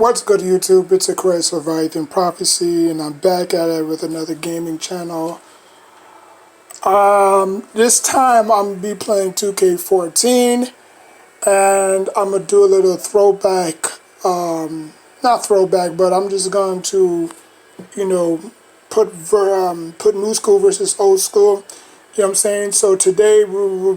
What's good, YouTube? It's a Christ Surviving Prophecy, and I'm back at it with another gaming channel. This time I'm gonna be playing 2K14, and I'm gonna do a little throwback. Not throwback, but I'm just going to, put new school versus old school. You know what I'm saying? So today we will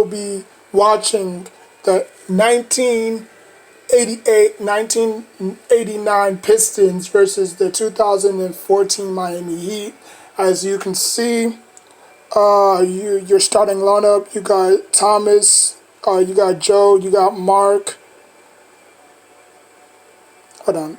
be watching the 1989 Pistons versus the 2014 Miami Heat. As you can see, your starting lineup, you got Thomas, you got Joe, you got Mark. Hold on.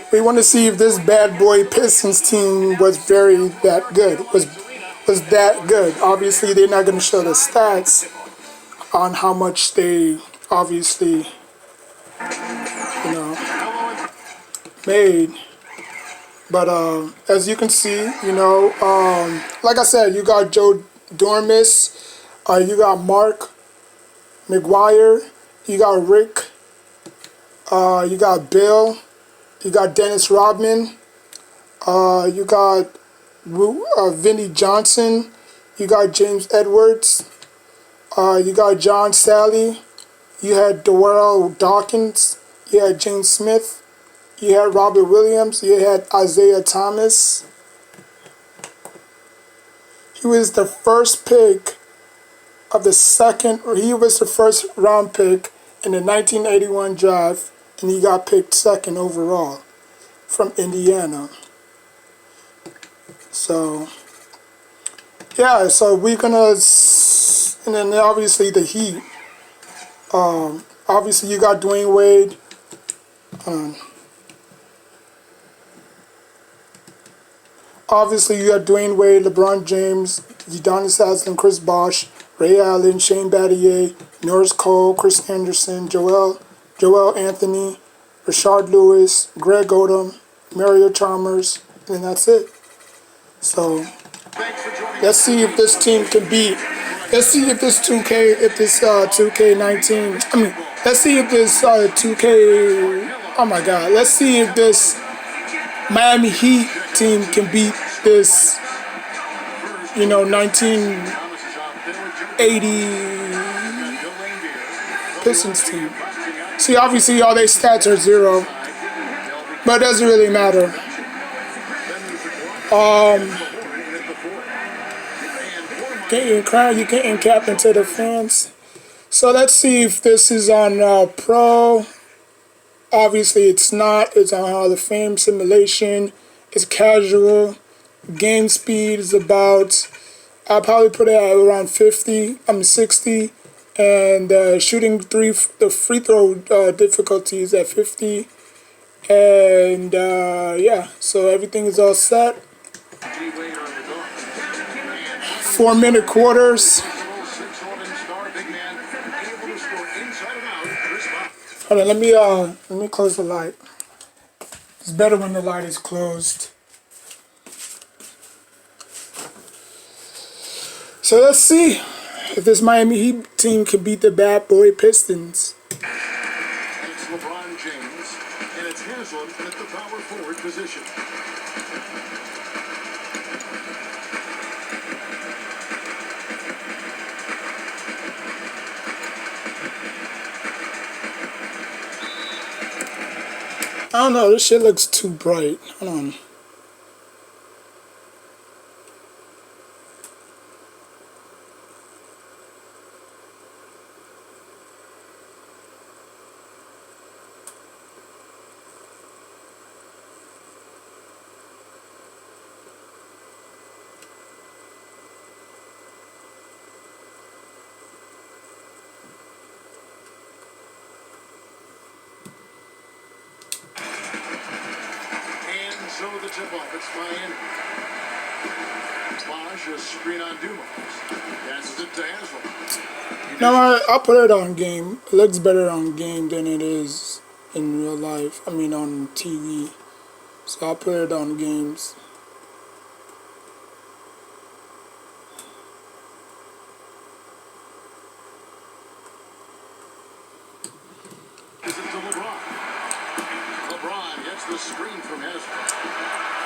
We want to see if this bad boy Pistons team was that good. Was that good. Obviously, they're not going to show the stats on how much they obviously, made. But as you can see, like I said, you got Joe Dormis, you got Mark McGuire, you got Rick, you got Bill, you got Dennis Rodman, you got Vinnie Johnson, you got James Edwards, you got John Sally, you had Darrell Dawkins, you had James Smith, you had Robert Williams, you had Isaiah Thomas. He was the first pick of the he was the first round pick in the 1981 draft, and he got picked second overall from Indiana. So, yeah, so we're gonna, and then obviously the Heat. Obviously you got Dwayne Wade. Obviously you got Dwayne Wade, LeBron James, Udonis Haslem, Chris Bosh, Ray Allen, Shane Battier, Norris Cole, Chris Anderson, Joel Anthony, Rashard Lewis, Greg Odom, Mario Chalmers, and that's it. So let's see if this team can beat. Let's see if this 2K19. Let's see if this 2K. Oh my God! Let's see if this Miami Heat team can beat this, 1980 Pistons team. See, obviously all their stats are 0, but it doesn't really matter. You getting capped into the fans. So let's see if this is on Pro. Obviously it's not. It's on Hall of Fame simulation. It's casual. Game speed is about, I'll probably put it at around 60. And shooting the free throw difficulty is at 50. And yeah, so everything is all set. 4-minute quarters. Hold on, let me close the light. It's better when the light is closed. So let's see if this Miami Heat team can beat the bad boy Pistons. It's LeBron James, and it's Haslem at the power forward position. I don't know, this shit looks too bright. Hold on. So the tip-off, it's Miami. Bosh, a screen on Dumas. Passes it to Haslem. No, I'll put it on game. It looks better on game than it is in real life. I mean, on TV. So I'll put it on games. Is it to LeBron? LeBron gets the screen from Haslam.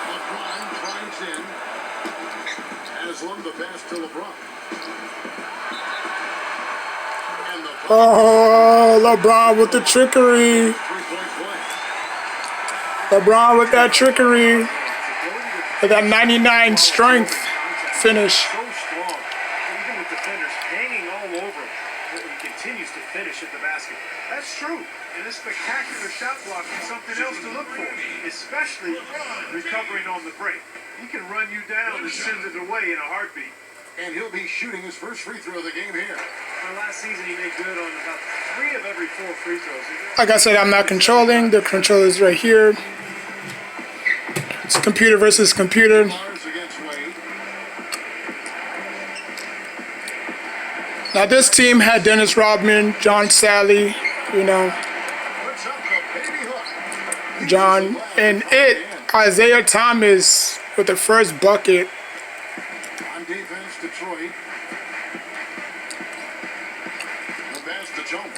LeBron drives in. Haslam the pass to LeBron. And the Oh, LeBron with the trickery. three-point play. LeBron with that trickery. With that 99 strength finish. So strong, even with defenders hanging all over him, but he continues to finish at the basket. That's true, and this spectacular shot block is something else to look for, especially recovering on the break. He can run you down and send it away in a heartbeat. And he'll be shooting his first free throw of the game here. Last season, he made good on about 3 of every 4 free throws. Like I said, I'm not controlling. The controller's right here. It's computer versus computer. Mars against Wade. Now this team had Dennis Rodman, John Sally, you know, Puts up the baby hook. John, and Isaiah Thomas with the first bucket. On defense, Detroit. The pass to Chalmers.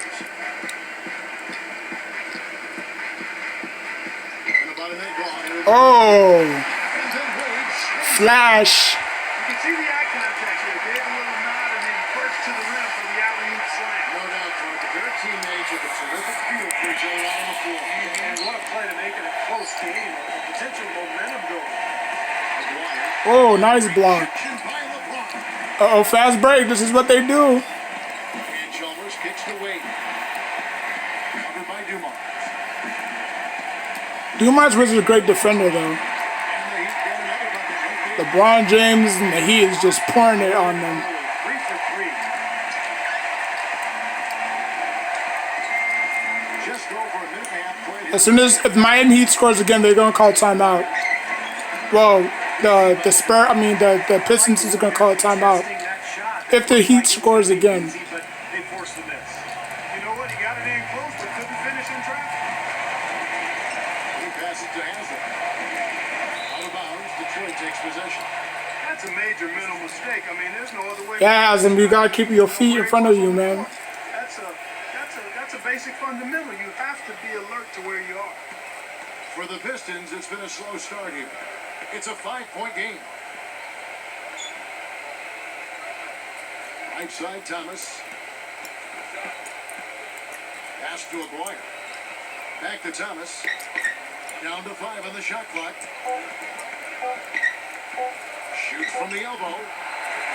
And about an 8 ball. Oh, And then Wade. flash. You can see the eye contact here. Gave a little nod and then burst to the rim for the alley-oop slam. No doubt, Clark, but their teammates with a terrific feel for each other out on the floor. And what a play to make it a close game. A potential momentum builder. McGuire. Oh, nice block. Action by LeBron. Uh-oh, fast break. This is what they do. And Chalmers kicks to Wade. Covered by Dumars. Dumas was a great defender, though. And the Heat get another bucket right there. LeBron James and the Heat is just pouring it on them. 3 for 3. Just over a minute and a half played. As soon as if Miami Heat scores again, they're gonna call timeout. Well, the Pistons is gonna call a timeout That shot. if the Heat scores again. But they forced the miss. You know what? He got it in close, but couldn't finish in traffic. He passes to Haslam. Out of bounds, Detroit takes possession. That's a major mental mistake. I mean, there's no other way. Yeah, and you gotta keep your feet in front of you, man. That's a basic fundamental. You have to be alert to where you are. For the Pistons, it's been a slow start here. It's a 5-point game. Right side, Thomas. Pass to Aguirre. Back to Thomas. Down to 5 on the shot clock. Shoots from the elbow.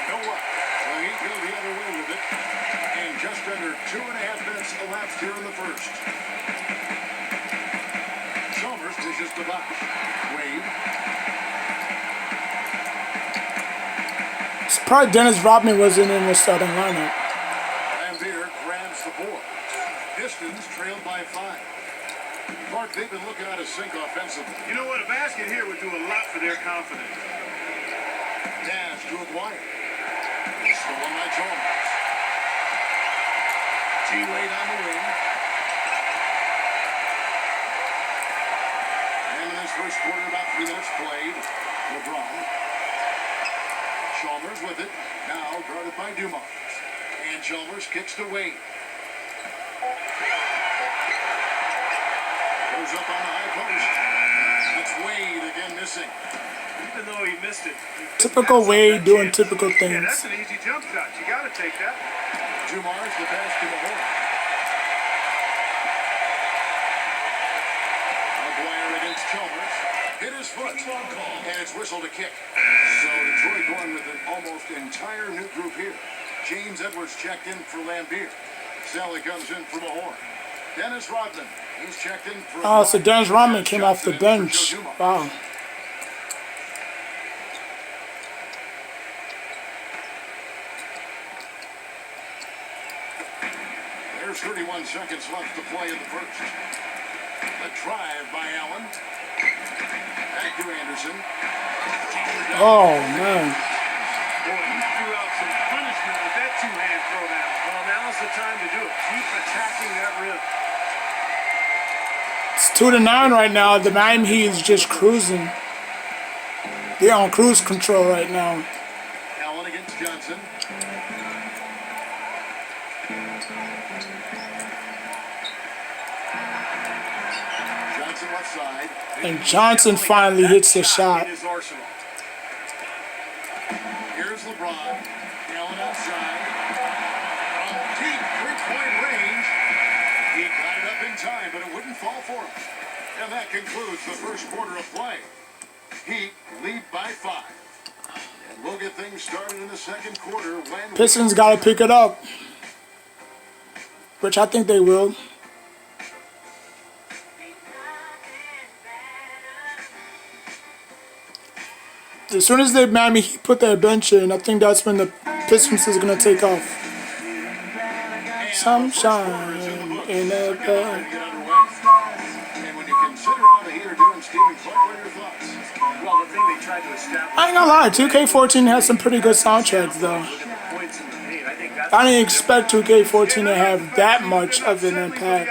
No up. The Heat go the other way with it. And just under 2.5 minutes elapsed here in the first. Chalmers dishes to Bosch. Wade. Surprised Dennis Rodman wasn't in the starting lineup. Lambeer grabs the board. Pistons trailed by 5. Clark, they've been looking out of sync offensively. You know what? A basket here would do a lot for their confidence. Dash to Aguirre. Stolen by Chalmers. G-Wade on the wing. And in this first quarter, about 3 minutes played. LeBron. Chalmers with it. Now guarded by Dumars. And Chalmers kicks to Wade. Goes up on the high post. It's Wade again missing. Even though he missed it. Typical Wade doing typical Yeah, that's things. an easy jump shot. You got to take that. Dumars the pass to Mahone. Aguirre against Chalmers. Hit his foot. And it's whistled a kick. So Detroit going with an almost entire new group here. James Edwards checked in for Lambeer. Sally comes in for Mahone. Dennis Rodman. He's checked in for... Oh, so Dennis Rodman came off the Johnson in for bench. Joe Dumars. Wow. There's 31 seconds left to play in the first. A drive by Allen. Back to Anderson. Oh, man. Boy, he threw out some punishment with that two-hand throwdown. Well, now's the time to do it. Keep attacking that rim. It's 2-9 right now. The Miami Heat is just cruising. They're on cruise control right now. Allen against Johnson. Johnson left side. And Johnson finally hits the shot. In his arsenal. Here's LeBron. Allen outside. From deep three-point range. He got it up in time, but it wouldn't fall for him. And that concludes the first quarter of play. Heat lead by 5. And we'll get things started in the second quarter when Pistons got to pick it up, which I think they will. As soon as they Miami Heat put their bench in, I think that's when the Pistons is going to take off. Sunshine in the bed. And when you consider all the Heat are doing, Stephen, what are your thoughts? Well, the thing they tried to establish. I ain't gonna lie, 2K14 has some pretty good soundtracks though. Points in the paint. I think that's I didn't expect 2K14 to have that much of an impact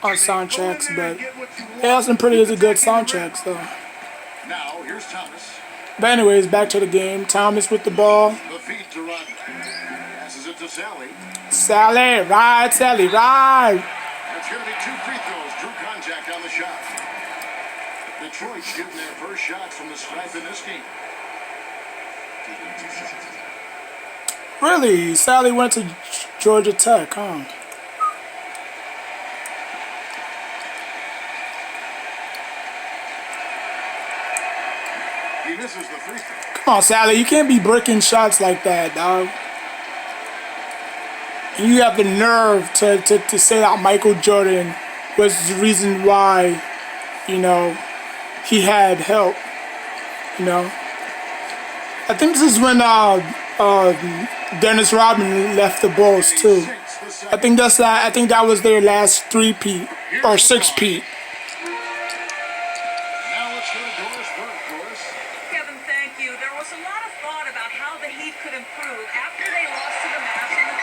on soundtracks, but it has some pretty good soundtracks though. Now, here's Thomas. But anyways, back to the game. Thomas with the ball. The feed to run. Passes it to Sally. Sally, ride, Sally, ride. That's going to be 2 free throws. Drew contact on the shot. Detroit shooting their first shots from the stripe in this game. Really? Sally went to Georgia Tech, huh? He misses the free throw. Come on, Sally. You can't be breaking shots like that, dog. You have the nerve to say that Michael Jordan was the reason why, you know, he had help. You know, I think this is when Dennis Rodman left the Bulls too. I think that was their last 3-peat or 6-peat. Now let's go to Doris Burke. Doris. Kevin, thank you. There was a lot of thought about how the Heat could improve after they lost to the Mavs in the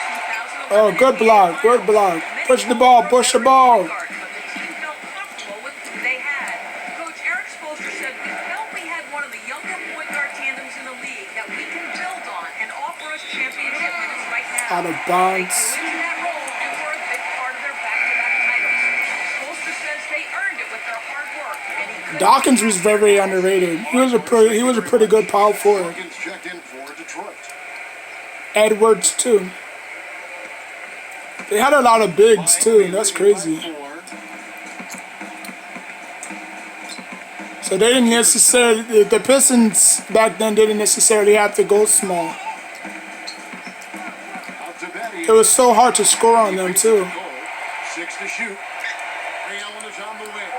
2011 Oh, good block, good block. Push the ball, push the ball. But the team felt comfortable with who they had. Coach Eric Spoelstra said, "We felt we had one of the younger point guard tandems in the league that we can build on and offer us championship minutes right now." Out of They bounds. grew into that role and were a big part of their back-to-back titles. Spoelstra says they earned it with their hard work. And he couldn't Dawkins was very underrated. He was a pretty good power forward. Dawkins checked in for Detroit. Edwards too. They had a lot of bigs too. That's crazy. So they didn't necessarily. The Pistons back then didn't necessarily have to go small. It was so hard to score on them too. 6 to shoot. Ray Allen is on the wing.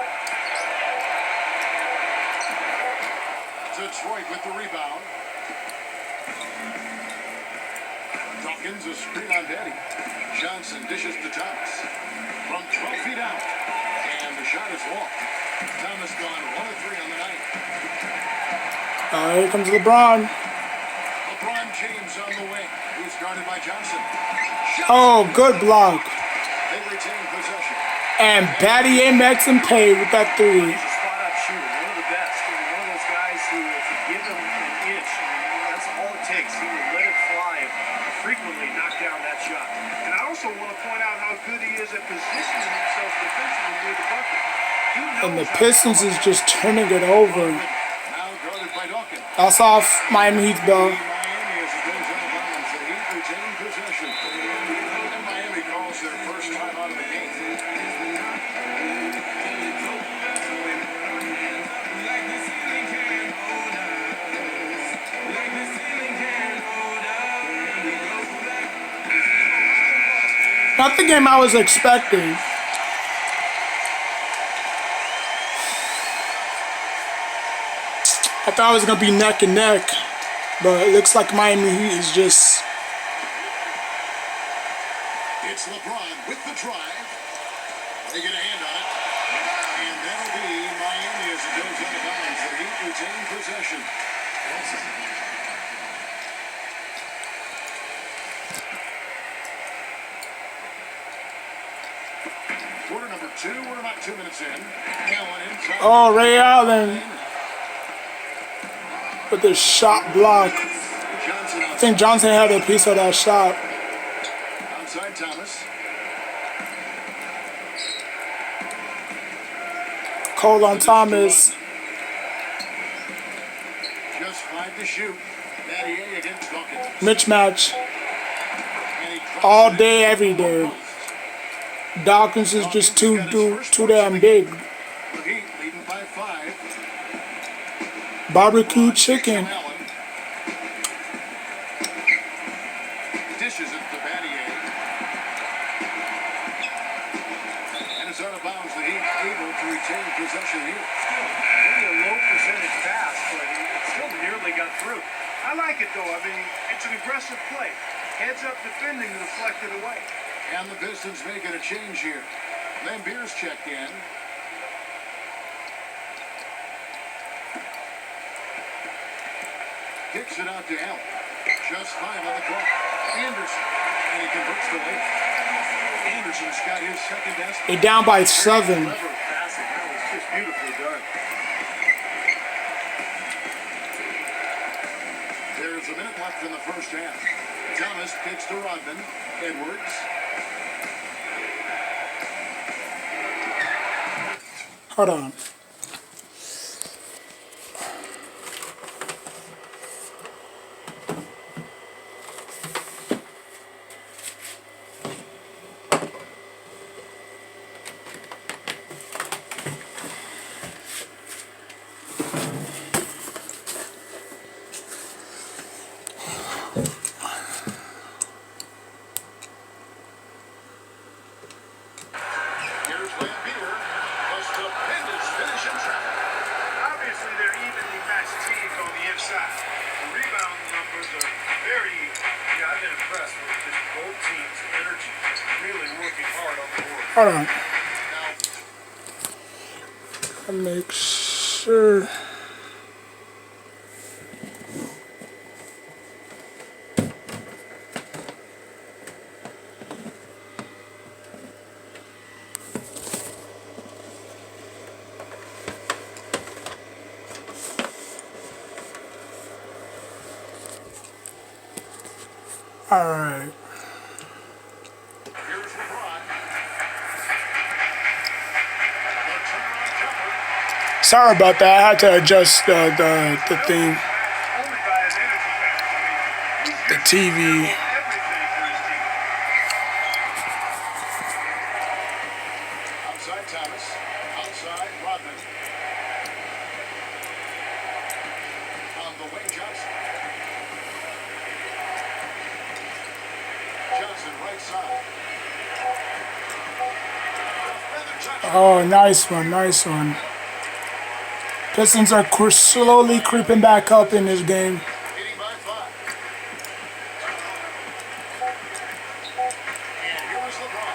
Detroit with the rebound. Dawkins a screen on Daddy. Johnson dishes to Thomas. From 12 feet out. And the shot is long. Thomas gone 1 of 3 on the night. Here comes LeBron. LeBron James on the wing. Who's guarded by Johnson. Oh, good block. They retain possession. And Battier makes him pay with that 3. He's a spot-up shooter, one of the best. And one of those guys who, if you give him an inch, that's all it takes. He will let it fly and frequently knock down that shot. And I also want to point out how good he is at positioning himself defensively near the bucket. And the Pistons is just turning it over. Now guarded by Dawkins. That's off Miami Heat though. Miami as it goes out of bounds. The Heat retain possession. And Miami calls their first time out of the game. Not the game I was expecting. I thought it was gonna be neck and neck, but it looks like Miami Heat is just. It's LeBron with the drive. They get a hand on it. And that'll be Miami as it goes out of bounds. The Heat retain possession. Quarter number 2. We're about 2 minutes in. Oh, Ray Allen with the shot block. Johnson I think Johnson had a piece of that shot. outside Thomas. Cole on Thomas. Just 5 to shoot. Battier against Dawkins. Mismatch And he drops all it day, in. every day. Dawkins is just too damn big. The Heat leading by 5. Barbecue chicken. Allen dishes it to Battier. And it's out of bounds. The Heat able to retain possession here. Maybe a low percentage pass, but it still nearly got through. I like it though. I mean, it's an aggressive play. Heads up defending to deflect it away. And the Pistons making a change here. Lambier's checked in. Kicks it out to Allen. Just 5 on the clock. Anderson. And he converts the late. Anderson's got his second basket. They down by 7. Clever passing. That was just beautifully done. There's a minute left in the first half. Thomas kicks to Rodman. Edwards. Hold on. Here's Lambier. A stupendous finish in traffic. Obviously, they're evenly matched teams on the inside. The rebound numbers are very, I've been impressed with just both teams' energy. Really working hard on the board. Hold on. Now, I'll make sure. All right. here's LeBron. The turnaround jumper. Sorry about that. I had to adjust the thing, Only by his energy package. I mean, the TV. everything for his team. Outside Thomas. Outside Rodman. On the wing, Johnson. Johnson right side. Oh, nice one, nice one. Pistons are slowly creeping back up in this game. Leading by 5. And here is LeBron.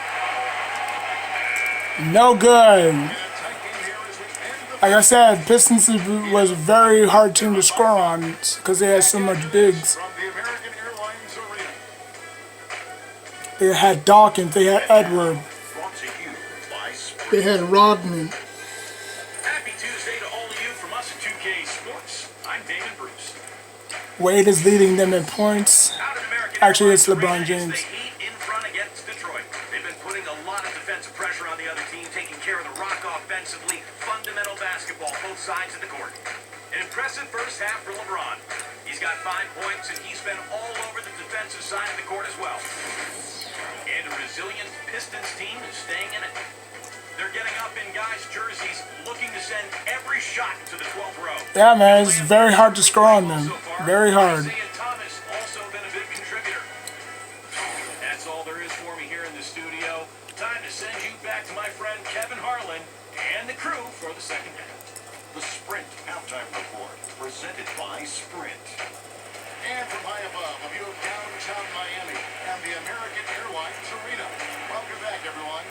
No good. And a tight game here as we end the Like I said, Pistons was a very hard team to score on because they had so much bigs. from the American Airlines Arena. They had Dawkins, they had Edward, Brought to you by Sprint. they had Rodman. Happy Tuesday to all of you from us at 2K Sports. I'm David Bruce. Wade is leading them in points. Out at American Actually, it's Airlines LeBron Arena, James. it's the Heat in front against Detroit. They've been putting a lot of defensive pressure on the other team, taking care of the rock offensively. Fundamental basketball, both sides of the court. An impressive first half for LeBron. He's got 5 points, and he's been all over the defensive side of the court as well. And a resilient Pistons team is staying in it. They're getting up in guys' jerseys, looking to send every shot to the 12th row. Yeah, man, it's very hard to score on them. Very hard. Isaiah Thomas also been a big contributor. That's all there is for me here in the studio. Time to send you back to my friend Kevin Harlan and the crew for the second half. The Sprint halftime report presented by Sprint. And from high above, a view of downtown Miami and the American Airlines Arena. Welcome back, everyone.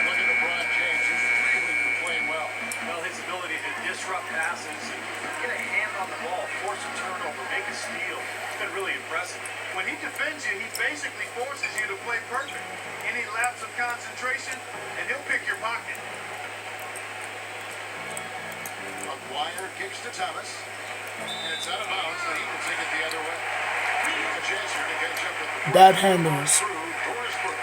Look at LeBron James. He's really been playing well. Well, his ability to disrupt passes and get a handle on the ball, force a turnover, make a steal. It's been really impressive. When he defends you, he basically forces you to play perfect. Any lapse of concentration, and he'll pick your pocket. McGuire kicks to Thomas. And it's out of bounds, so he will take it the other way. A chance here to catch up with the Bad handles. through Dorisburg.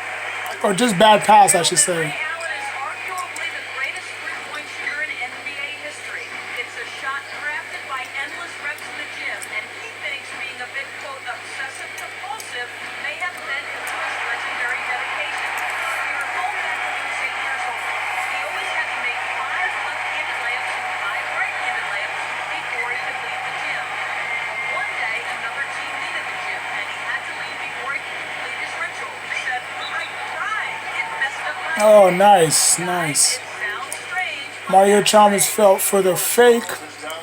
Or just bad pass, I should say. Ray Allen is arguably the greatest three-point shooter in NBA history. It's a shot crafted by endless reps in the gym, and he thinks being a bit, quote, obsessive-compulsive may have led to his legendary dedication. We were home back when he was 8 years old. He always had to make 5 left-handed layups and 5 right-handed layups before he could leave the gym. One day, another team needed the gym, and he had to leave before he could complete his ritual. He said, I tried. It messed up my Oh, nice, nice. It sounds strange, but Mario Chalmers felt for the fake,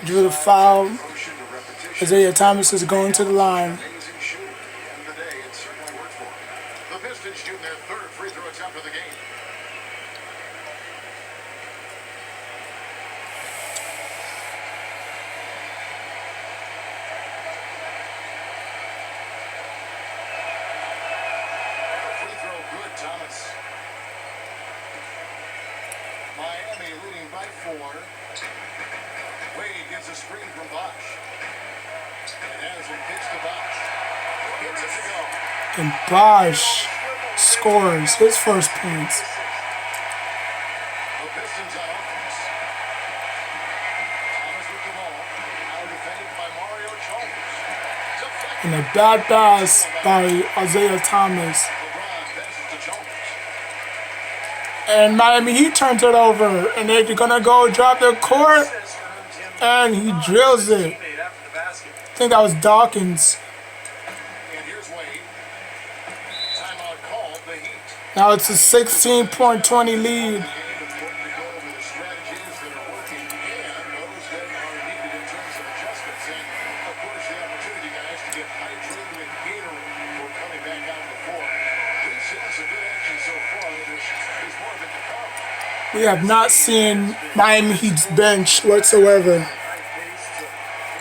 drew the foul. Isaiah Thomas is going to the line. Amazing shooting. At the end of the day, it certainly worked for him. The Pistons shoot their third free throw attempt of the game. Free throw good, Thomas. Miami leading by 4. Wade gets a screen from Bosch. And has him kicks to Bosch. Gets it to go. And Bosch scores his first points. The Pistons on offense. Thomas with the ball. Now defended by Mario Chalmers. Deflected. And a bad pass by Isaiah Thomas. LeBron passes to Chalmers. And Miami Heat turns it over. And they're gonna go drop their court. And he drills it. Teammate after the basket. I think that was Dawkins. And here's Wade. Timeout called. The Heat. Now it's a 16-20 lead. Important to go over the strategies that are working and those that are needed in terms of adjustments. And of course, the opportunity, guys, to get hydrated with Gatorade before coming back out on the floor. We've seen some good action so far. There's more of it to come. We have not seen Miami Heat's bench whatsoever. High pace. So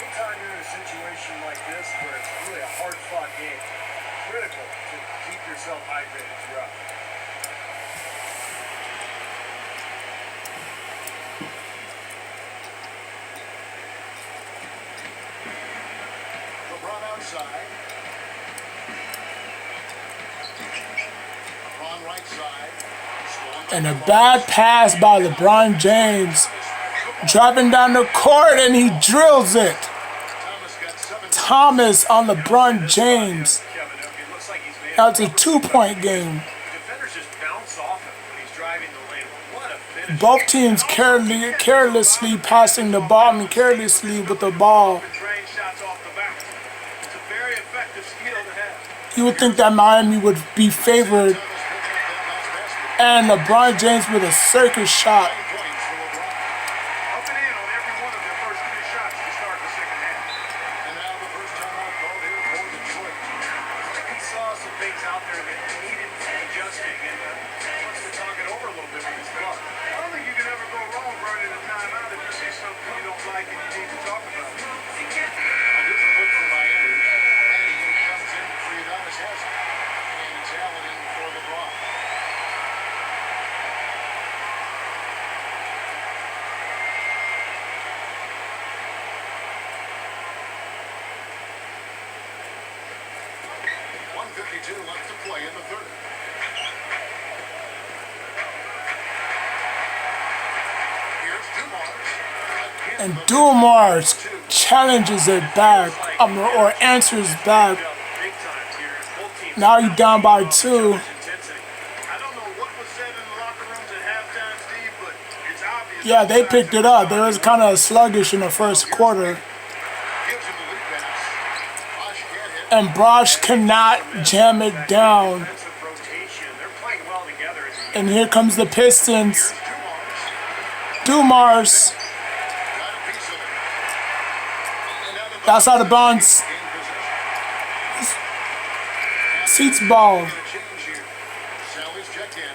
anytime you're in a situation like this where it's really a hard-fought game, critical to keep yourself hydrated throughout. LeBron outside. LeBron right side. And a bad pass by LeBron James. Driving down the court and he drills it. Thomas got 7. Thomas on LeBron James. Kevin, it looks like he's made Now it's a 2-point game. defenders just bounce off him when he's driving the lane. What a finish. Both teams carelessly passing the ball, carelessly with the ball. Drain shots off the bounce. It's a very effective skill to have. You would think that Miami would be favored. And LeBron James with a circus shot. Points for LeBron. Up and in on every one of their first 3 shots to start the second half. And now the first timeout called here for Detroit. He saw some things out there that needed adjusting and wants to talk it over a little bit with his club. I don't think you can ever go wrong running a timeout if you see something you don't like and you need to talk about it. A different look for Miami. And he comes in for Udonis Haslem. And it's Allen in for LeBron. .152 left to play in the third. Here's Dumars. And Dumars challenges it back, or answers back. Big time here. Both teams Now you're down by 2. intensity. I don't know what was said in the locker rooms at halftime, Steve, but it's obvious. Yeah, they picked it up. They was kind of sluggish in the first quarter. Gives him the lead pass. Bosch can't hit. And Bosch cannot jam it down. Defensive rotation. They're playing well together. And here comes the Pistons. Dumars. Dumars. Got a piece of it. And now the That's out of bounds. game possession. Seats ball. Gonna change here. Sally's checked in.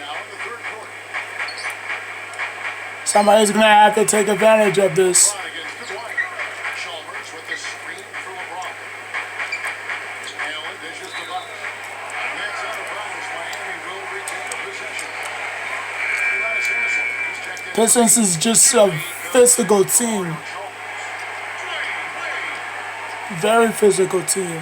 now in the third quarter. Somebody's going to have to take advantage of this. LeBron against Dwyer. Chalmers with the screen for LeBron. Allen dishes to Buck. That's out of bounds. Miami will retain the possession. Elias Hansel. He's checked in. Pistons is just a physical team. Very physical team.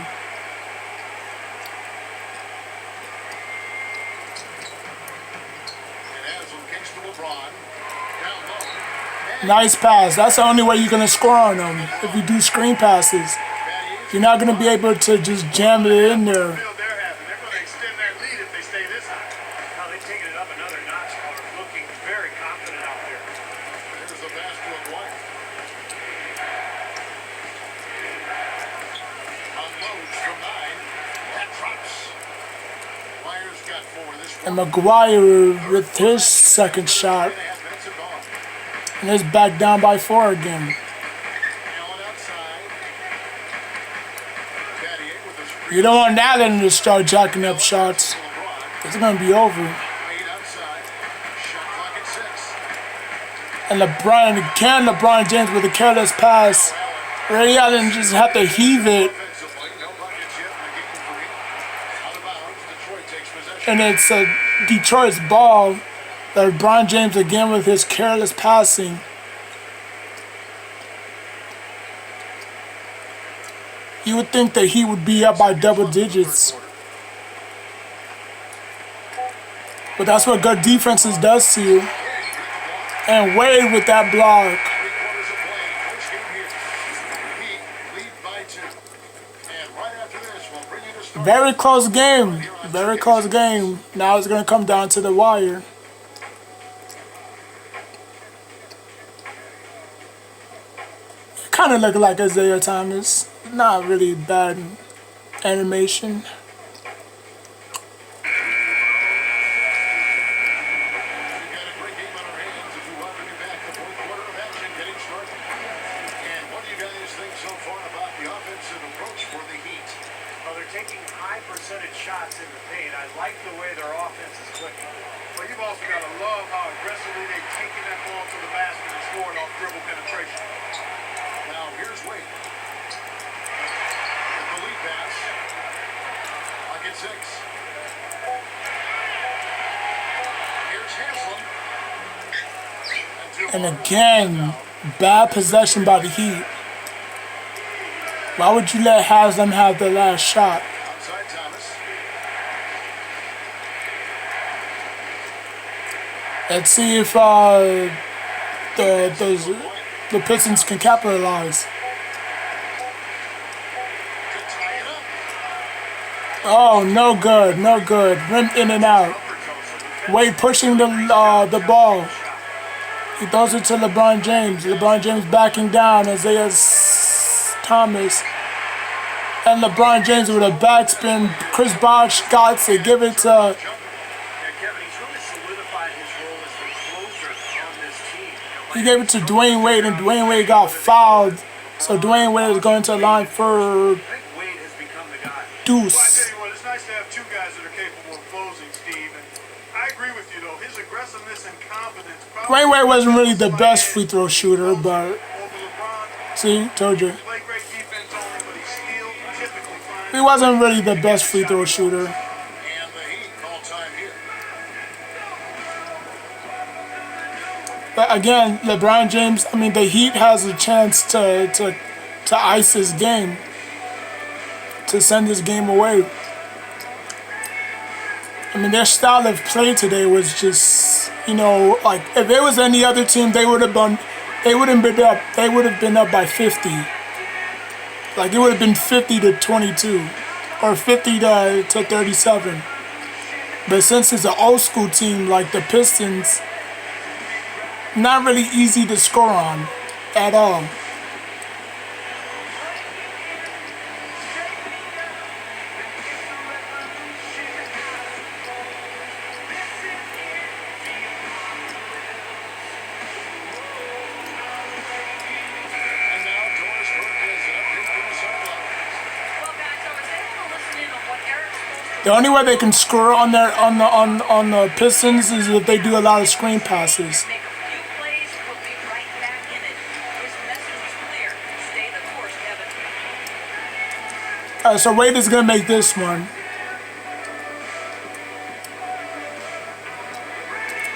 Nice pass. That's the only way you're going to score on them. If you do screen passes, you're not going to be able to just jam it in there. They're going to extend that lead if they stay this high. Now they've taken it up another notch. They're looking very confident out there. There's the pass to Dwyer. Unloads from 9. That drops. Dwyer's got 4 this And one. McGuire with his second shot. And it's back down by 4 again. Allen outside. Battier with a screen. You don't want Allen to start jacking up shots. LeBron. It's going to be over. Wade outside. Shot clock at 6. And LeBron James with a careless pass. Ray Allen just have to heave it. Offensively, no buckets yet in the game for him. Out of bounds. Detroit takes possession. And it's Detroit's ball. LeBron James again with his careless passing. You would think that he would be up by double digits. But that's what good defenses does to you. And Wade with that block. 3 quarters of play. First game here. Heat lead by 2. And right after this, we'll bring you the story. Very close game. Very close game. Now it's going to come down to the wire. Kind of look like Isaiah Thomas. Not really bad animation. We've got a great game on our hands as we welcome you back. The fourth quarter of action getting started. And what do you guys think so far about the offensive approach for the Heat? Well, they're taking high percentage shots in the paint. I like the way their offense is clicking. But you've also got to love how aggressively they've taken that ball to the basket and scored off dribble penetration. Now here's Wade. With the lead pass. Lock at 6. Here's Hansel. And again, bad possession by the Heat. Why would you let Haslam have the last shot? Outside Thomas. Let's see if the Pistons can capitalize. To tie it up. Oh, no good, no good. Rim in and out. Wade pushing the ball. He throws it to LeBron James. LeBron James backing down. Isaiah Thomas. And LeBron James with a backspin. Chris Bosh got to give it to... Yeah, Kevin, he's really solidified his role as the closer on this team. He gave it to Dwayne Wade, and Dwayne Wade got fouled. So Dwayne Wade is going to the line for I think Wade has become the guy. deuce. Well, I tell you what, it's nice to have two guys that are capable of closing, Steve. And I agree with you, though. His aggressiveness and confidence. Dwayne Wade wasn't really the best free throw shooter, but Over LeBron, see, told you. play great defense on him, but he's still typically fine. He wasn't really the best free throw shooter. And the Heat call time here. But again, LeBron James, I mean, the Heat has a chance to ice his game, to send this game away. I mean, their style of play today was just, you know, like if it was any other team, they would have been up by 50. Like it would have been 50 to 22, or 50 to 37. But since it's an old school team like the Pistons, not really easy to score on at all. And now Doris Burke has an update from the sideline. Well, guys, I was able to listen in on what Eric Spoelstra The only way they can score on the Pistons is if they do a lot of screen passes. Make a few plays, we'll be right back in it. His message is clear. Stay the course, Kevin. All right, so Wade is gonna make this one.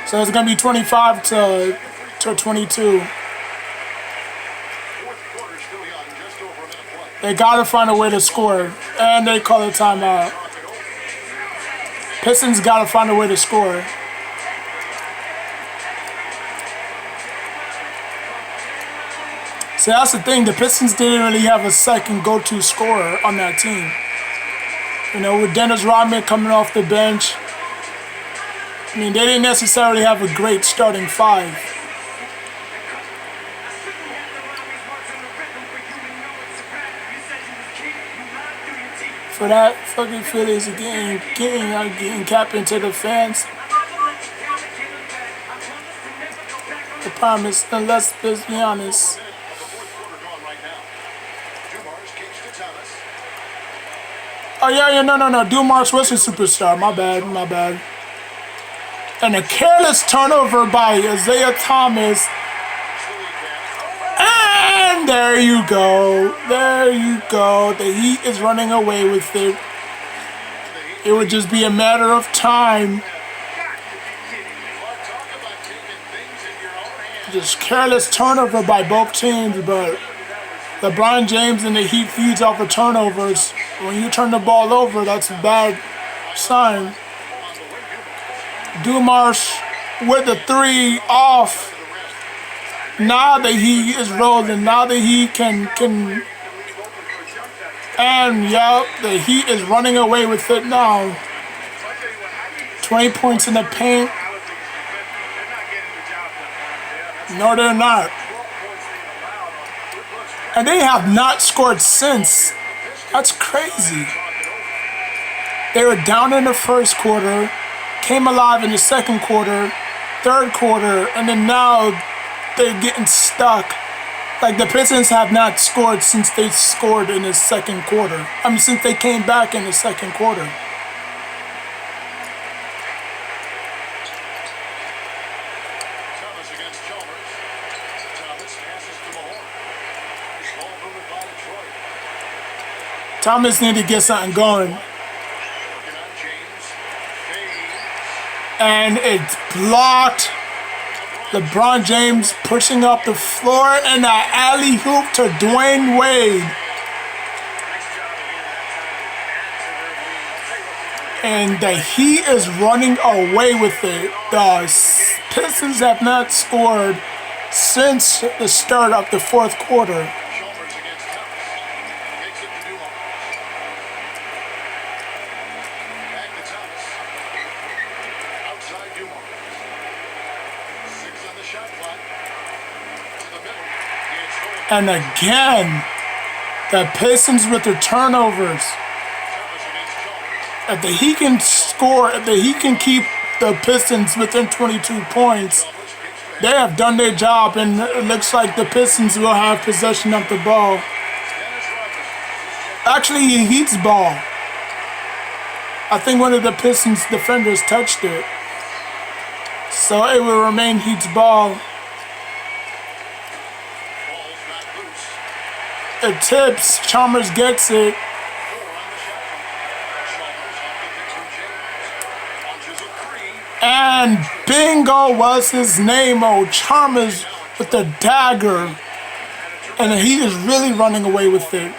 So it's gonna be 25 to 22. Fourth quarter still young, just over a minute play. They gotta find a way to score, and they call a timeout. Pistons gotta find a way to score. See, that's the thing. The Pistons didn't really have a second go-to scorer on that team. You know, with Dennis Rodman coming off the bench, I mean, they didn't necessarily have a great starting five. For that fucking Phillies getting capped into the fans. The promise, and let's be honest. Oh yeah, no. Dumars was a superstar. My bad. And a careless turnover by Isaiah Thomas. And there you go. The Heat is running away with it. It would just be a matter of time. Just careless turnover by both teams, but LeBron James and the Heat feeds off of turnovers. When you turn the ball over, that's a bad sign. Dumars with the three off. Now that he is rolling, now that he can, and yeah, the Heat is running away with it now. 20 points in the paint. No, they're not. And they have not scored since. That's crazy. They were down in the first quarter, came alive in the second quarter, third quarter, and then now they're getting stuck. Like the Pistons have not scored since they scored in the second quarter. I mean, since they came back in the second quarter. Thomas against Chalmers. Thomas passes to Mahorn. Nice ball movement by Detroit. Thomas need to get something going. Working on James. Fades. And it's blocked. LeBron James pushing up the floor and an alley-oop to Dwayne Wade. And the Heat is running away with it. The Pistons have not scored since the start of the fourth quarter. Chalmers against Thomas. Takes it to Dumars. Back to Thomas. Outside Dumars. 6 on the shot clock. To the middle. It's Thornton. And again, the Pistons with the turnovers. Thomas against Chalmers. If the Heat can score, if the Heat can keep the Pistons within 22 points, Chalmers kicks they have done their job, and it looks like the Pistons will have possession of the ball. Dennis Rodman. Actually, he Heat's ball. I think one of the Pistons defenders touched it. So it will remain Heat's ball. Ball's not loose. It tips, Chalmers gets it, 4 on the shot clock. Chalmers off the pitch from James. Launches a 3. and bingo was his name. Oh, Chalmers with the dagger, and he is really running away with it.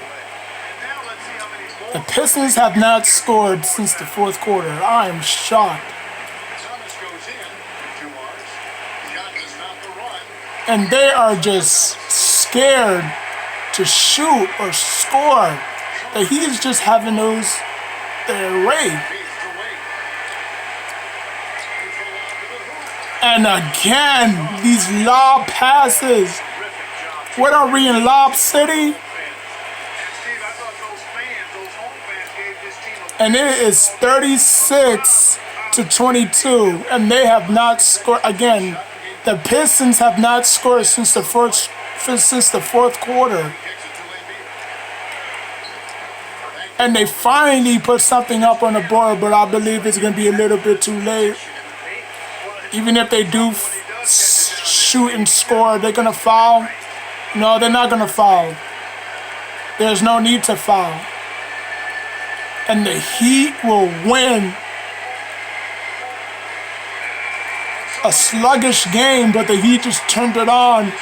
The Pistons have not scored since the fourth quarter. I am shocked. Thomas goes in. Dumars. Shot to stop the run. And they are just scared to shoot or score. That he is just having those their way. Feeds to Wade. Neutral lob to the hoop. And again, these lob passes. What are we in Lob City? And it is 36 to 22, and they have not scored again. The Pistons have not scored since the fourth quarter. Kicks it to Lambeer. Back And they finally put something up on the board, but I believe it's going to be a little bit too late. Even if they do shoot and score, they're going to foul. No, they're not going to foul. There's no need to foul. And the Heat will win a sluggish game, but the Heat just turned it on.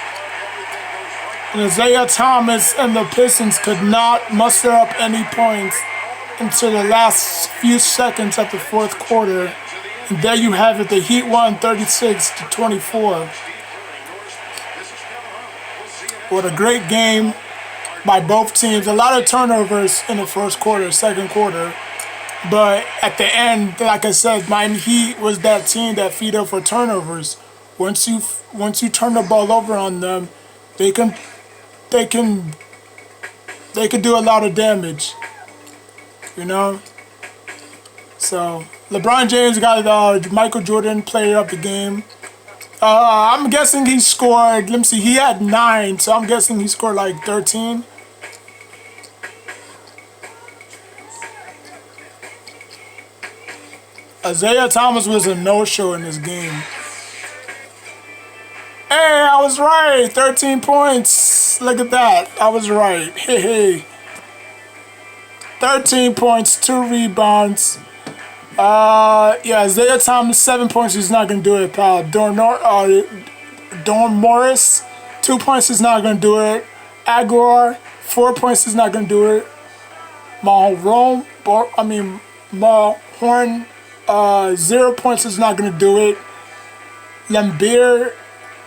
And Isaiah Thomas and the Pistons could not muster up any points until the last few seconds of the fourth quarter. And there you have it. The Heat won 36-24. What a great game by both teams. A lot of turnovers in the first quarter, second quarter. But at the end, like I said, Miami Heat was that team that feed up for turnovers. Once you turn the ball over on them, they can do a lot of damage, you know. So LeBron James got Michael Jordan player of the game. I'm guessing he scored. Let me see. He had 9, so I'm guessing he scored like 13. Isaiah Thomas was a no-show in this game. Hey, I was right. 13 points. Look at that. I was right. Hey. 13 points, 2 rebounds. Yeah, Isaiah Thomas, 7 points. He's not going to do it, pal. Dorn Morris, 2 points. He's not going to do it. Aguilar, 4 points. He's not going to do it. Mahorn, 0 points is not going to do it. Lambeer,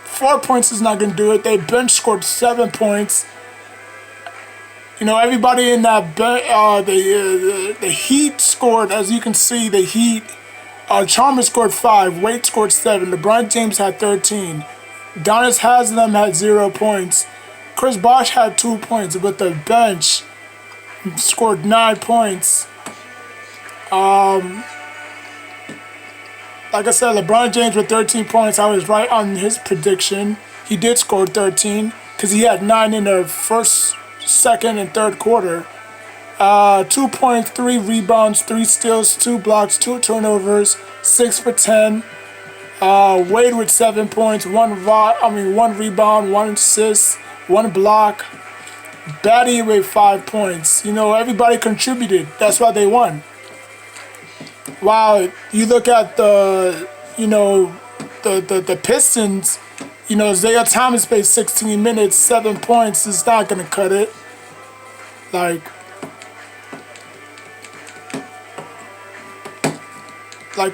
4 points is not going to do it. They bench scored 7 points. You know, everybody in that the Heat scored, as you can see, the Heat. Chalmers scored 5. Wade scored 7. LeBron James had 13. Udonis Haslem had 0 points. Chris Bosh had 2 points, but the bench scored 9 points. Like I said, LeBron James with 13 points. I was right on his prediction. He did score 13 because he had 9 in the first, second, and third quarter. 2 points, 3 rebounds, 3 steals, 2 blocks, 2 turnovers, 6 for 10. Wade with 7 points, 1 rebound, 1 assist, 1 block. Batty with 5 points. You know, everybody contributed. That's why they won. Wow, you look at the Pistons, you know, Isaiah Thomas played 16 minutes, 7 points is not going to cut it. Like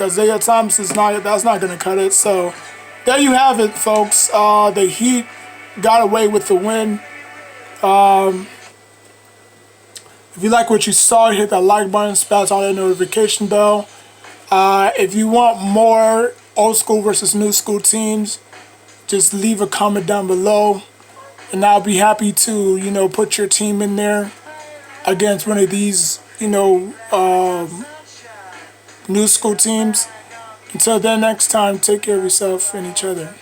Isaiah Thomas that's not going to cut it. So there you have it, folks. The Heat got away with the win. If you like what you saw, hit that like button, smash on that notification bell. If you want more old school versus new school teams, just leave a comment down below, and I'll be happy to, you know, put your team in there against one of these, you know, new school teams. Until then, next time, take care of yourself and each other.